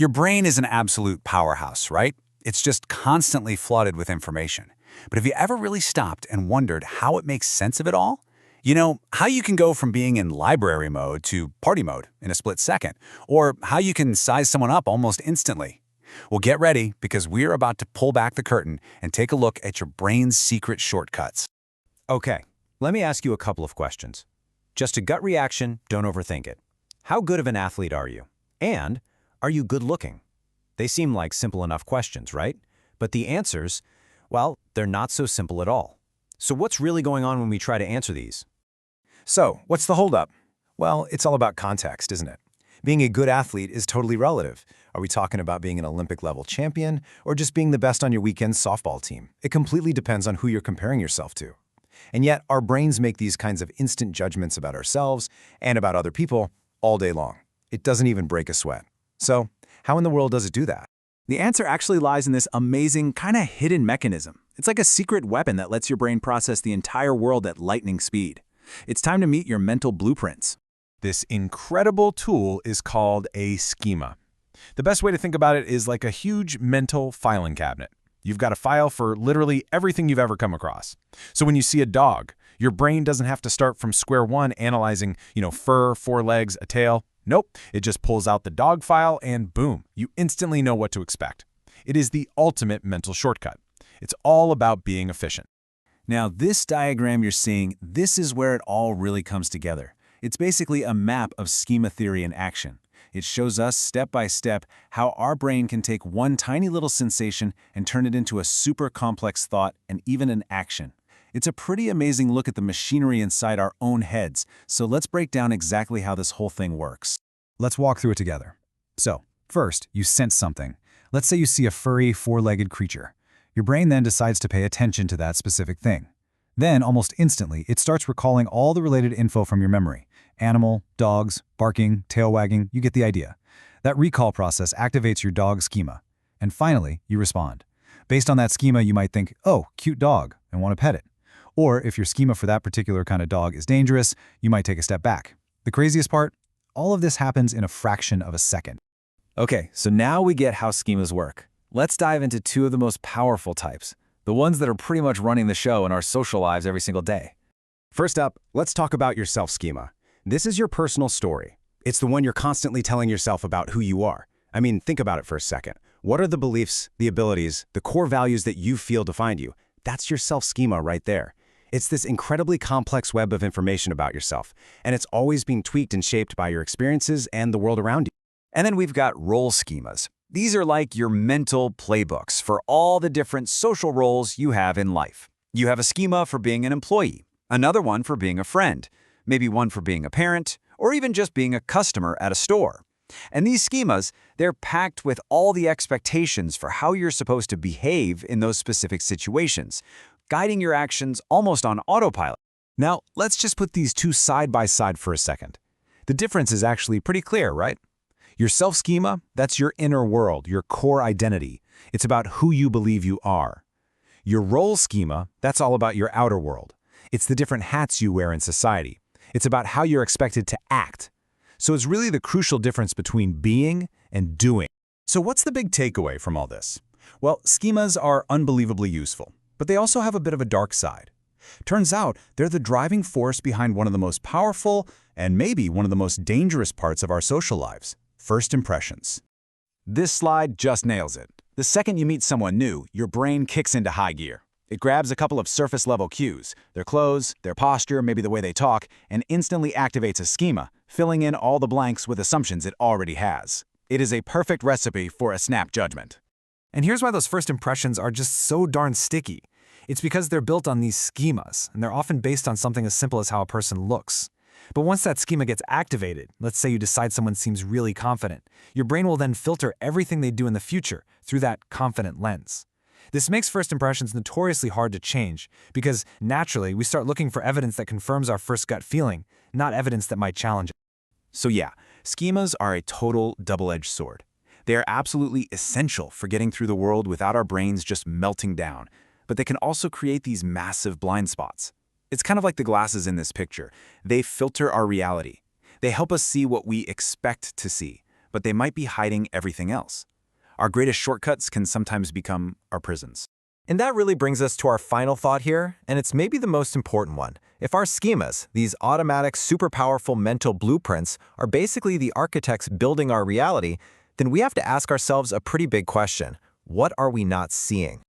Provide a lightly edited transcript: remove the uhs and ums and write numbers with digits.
Your brain is an absolute powerhouse, right? It's just constantly flooded with information. But have you ever really stopped and wondered how it makes sense of it all? You know, how you can go from being in library mode to party mode in a split second, or how you can size someone up almost instantly. Well, get ready because we're about to pull back the curtain and take a look at your brain's secret shortcuts. Okay, let me ask you a couple of questions. Just a gut reaction, don't overthink it. How good of an athlete are you? And are you good looking? They seem like simple enough questions, right? But the answers, well, they're not so simple at all. So what's really going on when we try to answer these? So, what's the holdup? Well, it's all about context, isn't it? Being a good athlete is totally relative. Are we talking about being an Olympic-level champion or just being the best on your weekend softball team? It completely depends on who you're comparing yourself to. And yet, our brains make these kinds of instant judgments about ourselves and about other people all day long. It doesn't even break a sweat. So, how in the world does it do that? The answer actually lies in this amazing, kind of hidden mechanism. It's like a secret weapon that lets your brain process the entire world at lightning speed. It's time to meet your mental blueprints. This incredible tool is called a schema. The best way to think about it is like a huge mental filing cabinet. You've got a file for literally everything you've ever come across. So when you see a dog, your brain doesn't have to start from square one analyzing, fur, four legs, a tail. Nope, it just pulls out the dog file and boom, you instantly know what to expect. It is the ultimate mental shortcut. It's all about being efficient. Now, this diagram you're seeing, this is where it all really comes together. It's basically a map of schema theory in action. It shows us step by step how our brain can take one tiny little sensation and turn it into a super complex thought and even an action. It's a pretty amazing look at the machinery inside our own heads, so let's break down exactly how this whole thing works. Let's walk through it together. So, first, you sense something. Let's say you see a furry, four-legged creature. Your brain then decides to pay attention to that specific thing. Then, almost instantly, it starts recalling all the related info from your memory. Animal, dogs, barking, tail wagging, you get the idea. That recall process activates your dog schema. And finally, you respond. Based on that schema, you might think, oh, cute dog, and want to pet it. Or if your schema for that particular kind of dog is dangerous, you might take a step back. The craziest part? All of this happens in a fraction of a second. Okay, so now we get how schemas work. Let's dive into two of the most powerful types, the ones that are pretty much running the show in our social lives every single day. First up, let's talk about your self-schema. This is your personal story. It's the one you're constantly telling yourself about who you are. I mean, think about it for a second. What are the beliefs, the abilities, the core values that you feel define you? That's your self-schema right there. It's this incredibly complex web of information about yourself, and it's always being tweaked and shaped by your experiences and the world around you. And then we've got role schemas. These are like your mental playbooks for all the different social roles you have in life. You have a schema for being an employee, another one for being a friend, maybe one for being a parent, or even just being a customer at a store. And these schemas, they're packed with all the expectations for how you're supposed to behave in those specific situations, guiding your actions almost on autopilot. Now, let's just put these two side by side for a second. The difference is actually pretty clear, right? Your self-schema, that's your inner world, your core identity. It's about who you believe you are. Your role schema, that's all about your outer world. It's the different hats you wear in society. It's about how you're expected to act. So it's really the crucial difference between being and doing. So what's the big takeaway from all this? Well, schemas are unbelievably useful, but they also have a bit of a dark side. Turns out they're the driving force behind one of the most powerful and maybe one of the most dangerous parts of our social lives. First impressions. This slide just nails it. The second you meet someone new, your brain kicks into high gear. It grabs a couple of surface-level cues, their clothes, their posture, maybe the way they talk, and instantly activates a schema, filling in all the blanks with assumptions it already has. It is a perfect recipe for a snap judgment. And here's why those first impressions are just so darn sticky. It's because they're built on these schemas, and they're often based on something as simple as how a person looks. But once that schema gets activated, let's say you decide someone seems really confident, your brain will then filter everything they do in the future through that confident lens. This makes first impressions notoriously hard to change because, naturally, we start looking for evidence that confirms our first gut feeling, not evidence that might challenge it. So yeah, schemas are a total double-edged sword. They are absolutely essential for getting through the world without our brains just melting down, but they can also create these massive blind spots. It's kind of like the glasses in this picture. They filter our reality. They help us see what we expect to see, but they might be hiding everything else. Our greatest shortcuts can sometimes become our prisons. And that really brings us to our final thought here, and it's maybe the most important one. If our schemas, these automatic, super powerful mental blueprints, are basically the architects building our reality, then we have to ask ourselves a pretty big question. What are we not seeing?